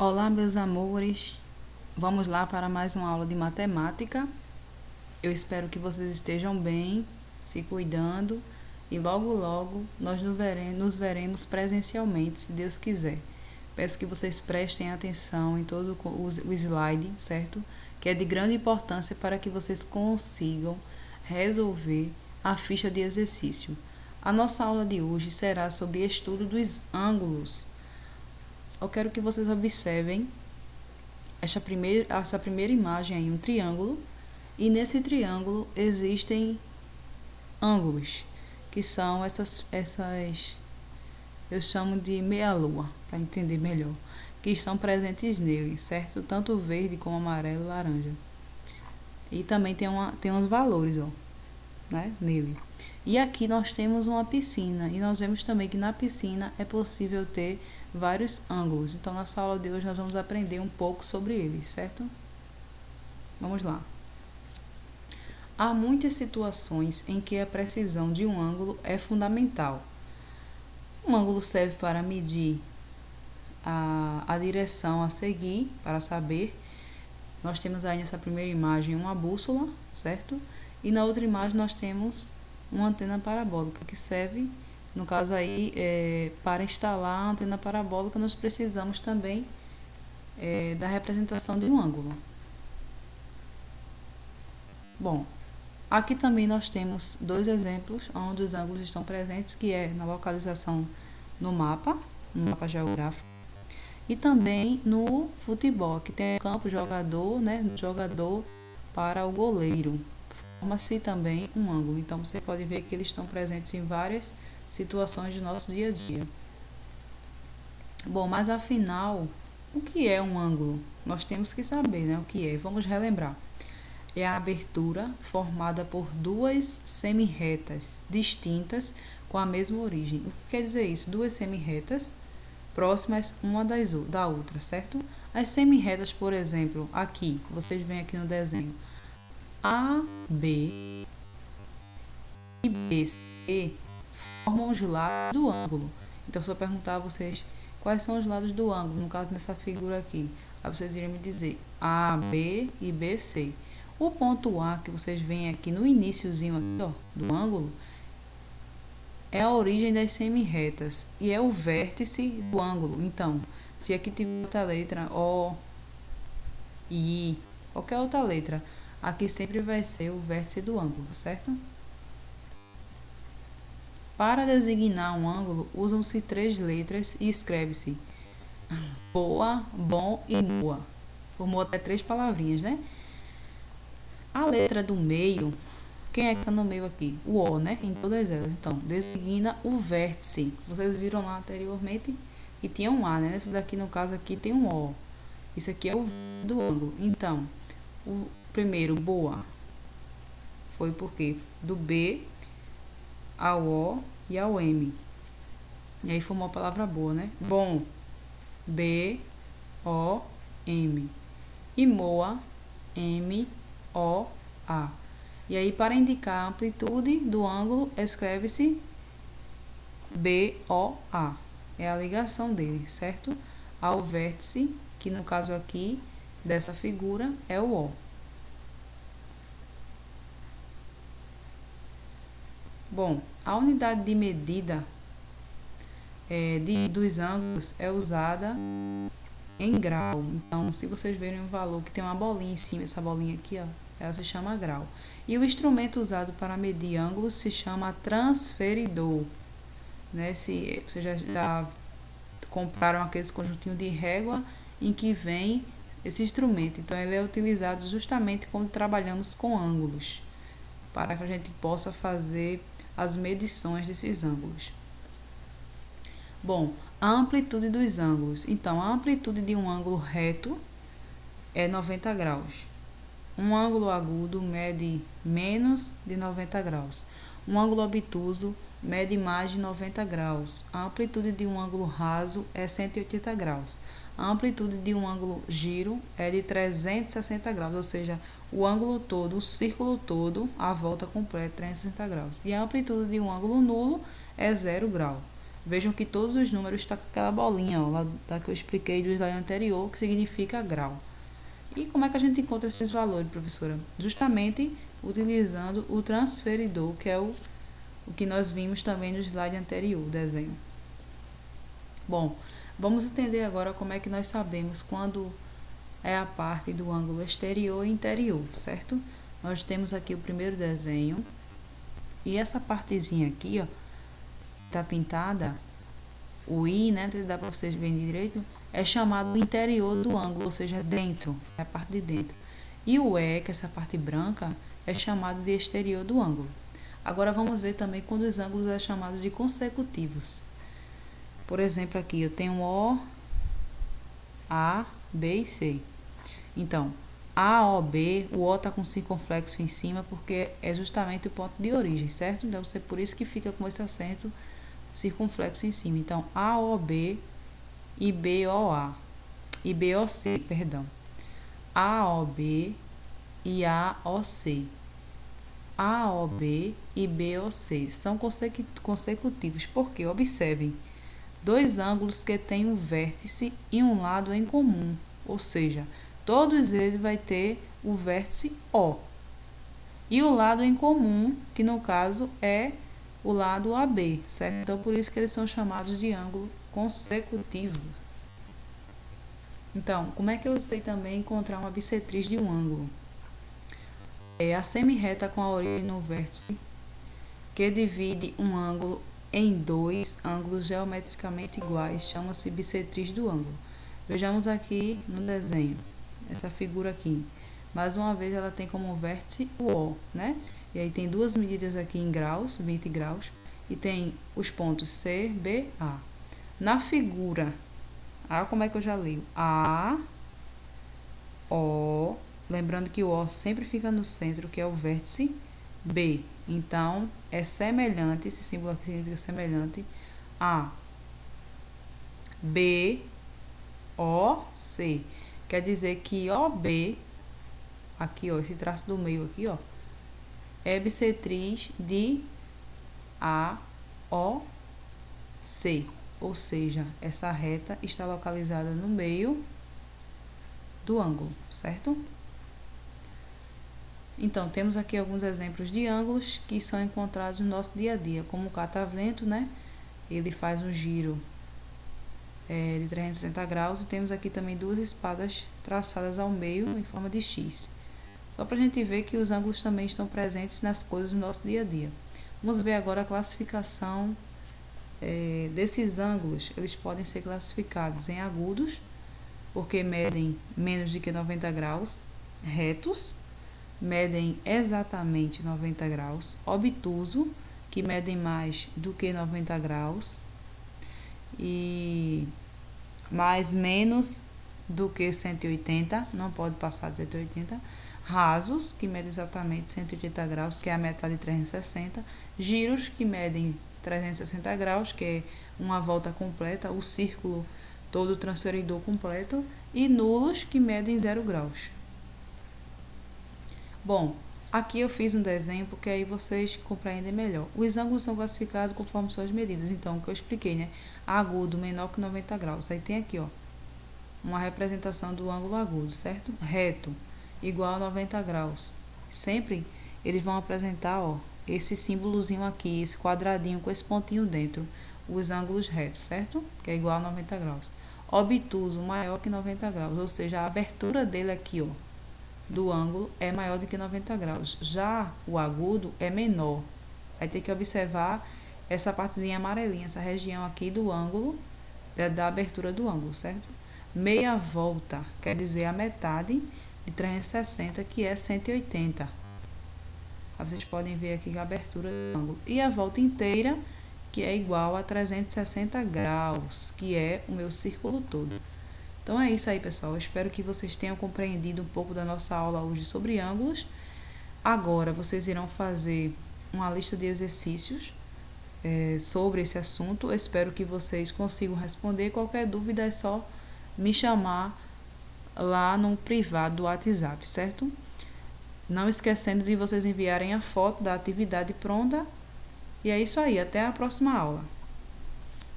Olá, meus amores. Vamos lá para mais uma aula de matemática. Eu espero que vocês estejam bem, se cuidando e logo logo nós nos veremos presencialmente, se Deus quiser. Peço que vocês prestem atenção em todo o slide, certo? Que é de grande importância para que vocês consigam resolver a ficha de exercício. A nossa aula de hoje será sobre estudo dos ângulos. Eu quero que vocês observem essa primeira imagem aí, um triângulo, e nesse triângulo existem ângulos, que são eu chamo de meia-lua, para entender melhor, que estão presentes nele, certo? Tanto verde como amarelo e laranja. E também tem uns valores, ó, né, nele. E aqui nós temos uma piscina, e nós vemos também que na piscina é possível ter vários ângulos. Então, nessa aula de hoje nós vamos aprender um pouco sobre eles, certo? Vamos lá. Há muitas situações em que a precisão de um ângulo é fundamental. Um ângulo serve para medir a direção a seguir, para saber. Nós temos aí nessa primeira imagem uma bússola, certo? E na outra imagem nós temos uma antena parabólica, que serve, no caso aí, para instalar a antena parabólica, nós precisamos também da representação de um ângulo. Bom, aqui também nós temos dois exemplos onde os ângulos estão presentes, que é na localização no mapa geográfico, e também no futebol, que tem o campo jogador, né, jogador para o goleiro. Forma-se também um ângulo. Então, você pode ver que eles estão presentes em várias situações do nosso dia a dia. Bom, mas afinal, o que é um ângulo? Nós temos que saber, né, o que é. Vamos relembrar. É a abertura formada por duas semirretas distintas com a mesma origem. O que quer dizer isso? Duas semirretas próximas uma da outra, certo? As semirretas, por exemplo, aqui, vocês veem aqui no desenho, AB e BC formam os lados do ângulo. Então, se eu perguntar a vocês quais são os lados do ângulo, no caso nessa figura aqui, aí vocês iriam me dizer AB e BC. O ponto A que vocês veem aqui no iniciozinho aqui, ó, do ângulo, é a origem das semirretas e é o vértice do ângulo. Então, se aqui tiver outra letra, O, I, qualquer outra letra, aqui sempre vai ser o vértice do ângulo, certo? Para designar um ângulo, usam-se três letras e escreve-se boa, bom e moa. Formou até três palavrinhas, né? A letra do meio, quem é que está no meio aqui? O O, né? Em todas elas. Então, designa o vértice. Vocês viram lá anteriormente que tinha um A, né? Esse daqui, no caso aqui, tem um O. Isso aqui é o do ângulo. Então, o primeiro, boa, foi porque do B ao O e ao M. E aí formou a palavra boa, né? Bom, B, O, M. E moa, M, O, A. E aí, para indicar a amplitude do ângulo, escreve-se BOA. É a ligação dele, certo? Ao vértice, que no caso aqui, dessa figura, é o O. Bom, a unidade de medida dos ângulos é usada em grau. Então, se vocês verem um valor que tem uma bolinha em cima, essa bolinha aqui, ó, ela se chama grau. E o instrumento usado para medir ângulos se chama transferidor. Né? Se vocês já compraram aqueles conjuntinhos de régua em que vem esse instrumento. Então, ele é utilizado justamente quando trabalhamos com ângulos, para que a gente possa fazer as medições desses ângulos. Bom, a amplitude dos ângulos. Então, a amplitude de um ângulo reto é 90 graus. Um ângulo agudo mede menos de 90 graus. Um ângulo obtuso mede mais de 90 graus. A amplitude de um ângulo raso é 180 graus. A amplitude de um ângulo giro é de 360 graus, ou seja, o ângulo todo, o círculo todo, a volta completa é 360 graus. E a amplitude de um ângulo nulo é 0 grau. Vejam que todos os números estão com aquela bolinha, ó, lá da que eu expliquei do slide anterior, que significa grau. E como é que a gente encontra esses valores, professora? Justamente utilizando o transferidor, que é o que nós vimos também no slide anterior, o desenho. Bom, vamos entender agora como é que nós sabemos quando é a parte do ângulo exterior e interior, certo? Nós temos aqui o primeiro desenho, e essa partezinha aqui, ó, tá pintada, o I, né, dá para vocês verem direito, é chamado interior do ângulo, ou seja, dentro, é a parte de dentro. E o E, que é essa parte branca, é chamado de exterior do ângulo. Agora vamos ver também quando os ângulos é chamado de consecutivos. Por exemplo, aqui eu tenho O, A, B e C. Então, A, O, B, o O está com circunflexo em cima porque é justamente o ponto de origem, certo? Deve ser por isso que fica com esse acento circunflexo em cima. Então, A, O, B e B, O, A. E B, O, C, perdão. A, O, B e A, O, C. A, O, B e B, O, C são consecutivos, porque, observem, dois ângulos que têm um vértice e um lado em comum, ou seja, todos eles vai ter o vértice O. E o lado em comum, que no caso é o lado AB, certo? Então, por isso que eles são chamados de ângulo consecutivo. Então, como é que eu sei também encontrar uma bissetriz de um ângulo? É a semirreta com a origem no vértice, que divide um ângulo em dois ângulos geometricamente iguais, chama-se bissetriz do ângulo. Vejamos aqui no desenho, essa figura aqui. Mais uma vez, ela tem como vértice o O, né? E aí tem duas medidas aqui em graus, 20 graus, e tem os pontos C, B, A. Na figura, como é que eu já leio? A, O, lembrando que o O sempre fica no centro, que é o vértice B. Então, é semelhante, esse símbolo aqui significa semelhante a B, O, C. Quer dizer que OB, aqui, ó, esse traço do meio aqui, ó, é bissetriz de A, O, C. Ou seja, essa reta está localizada no meio do ângulo, certo? Então, temos aqui alguns exemplos de ângulos que são encontrados no nosso dia a dia, como o catavento, né? Ele faz um giro de 360 graus, e temos aqui também duas espadas traçadas ao meio em forma de X. Só para a gente ver que os ângulos também estão presentes nas coisas do nosso dia a dia. Vamos ver agora a classificação desses ângulos. Eles podem ser classificados em agudos, porque medem menos de que 90 graus, retos, medem exatamente 90 graus, obtuso, que medem mais do que 90 graus, e mais menos do que 180, não pode passar de 180, rasos, que medem exatamente 180 graus, que é a metade de 360, giros, que medem 360 graus, que é uma volta completa, o círculo todo transferidor completo, e nulos, que medem 0 graus. Bom, aqui eu fiz um desenho porque aí vocês compreendem melhor. Os ângulos são classificados conforme suas medidas. Então, o que eu expliquei, né? Agudo menor que 90 graus. Aí tem aqui, ó, uma representação do ângulo agudo, certo? Reto, igual a 90 graus. Sempre eles vão apresentar, ó, esse símbolozinho aqui, esse quadradinho com esse pontinho dentro, os ângulos retos, certo? Que é igual a 90 graus. Obtuso, maior que 90 graus, ou seja, a abertura dele aqui, ó, do ângulo é maior do que 90 graus. Já o agudo é menor. Aí tem que observar essa partezinha amarelinha, essa região aqui do ângulo, da abertura do ângulo, certo? Meia volta, quer dizer a metade de 360, que é 180. Aí vocês podem ver aqui a abertura do ângulo. E a volta inteira, que é igual a 360 graus, que é o meu círculo todo. Então, é isso aí, pessoal. Eu espero que vocês tenham compreendido um pouco da nossa aula hoje sobre ângulos. Agora, vocês irão fazer uma lista de exercícios sobre esse assunto. Eu espero que vocês consigam responder. Qualquer dúvida é só me chamar lá no privado do WhatsApp, certo? Não esquecendo de vocês enviarem a foto da atividade pronta. E é isso aí. Até a próxima aula.